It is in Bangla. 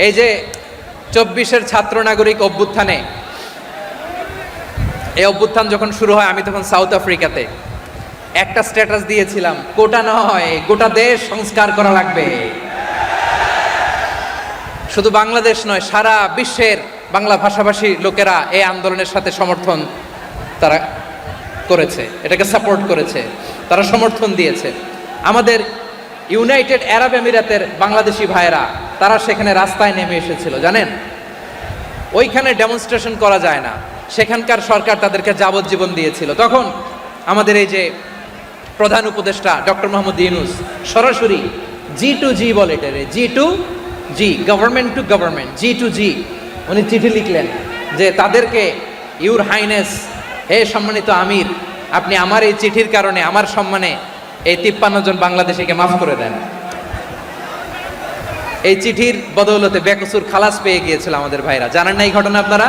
এই যে 24-এর ছাত্র নাগরিক অভ্যুত্থানে, এই অভ্যুত্থান যখন শুরু হয় আমি তখন সাউথ আফ্রিকাতে একটা স্ট্যাটাস দিয়েছিলাম, কোটা নয় গোটা দেশ সংস্কার করা লাগবে। শুধু বাংলাদেশ নয়, সারা বিশ্বের বাংলা ভাষাভাষী লোকেরা এই আন্দোলনের সাথে সমর্থন তারা করেছে, এটাকে সাপোর্ট করেছে, তারা সমর্থন দিয়েছে। আমাদের ইউনাইটেড আরব আমিরাতের বাংলাদেশি ভাইয়েরা তারা সেখানে রাস্তায় নেমে এসেছিল, জানেন? ওইখানে ডেমনস্ট্রেশন করা যায় না, সেখানকার সরকার তাদেরকে যাবজ্জীবন দিয়েছিল। তখন আমাদের এই যে প্রধান উপদেষ্টা ডক্টর মোহাম্মদ ইউনূস সরাসরি G2G বলে, এটারে G2G, government to government, G2G, উনি চিঠি লিখলেন যে তাদেরকে, ইউর হাইনেস, হে সম্মানিত আমির, আপনি আমার এই চিঠির কারণে আমার সম্মানে এই 53 জন বাংলাদেশিকে মাফ করে দেন। এই চিঠির বদৌলতে বেকসুর খালাস পেয়ে গিয়েছিল আমাদের ভাইরা, জানেন না এই ঘটনা আপনারা?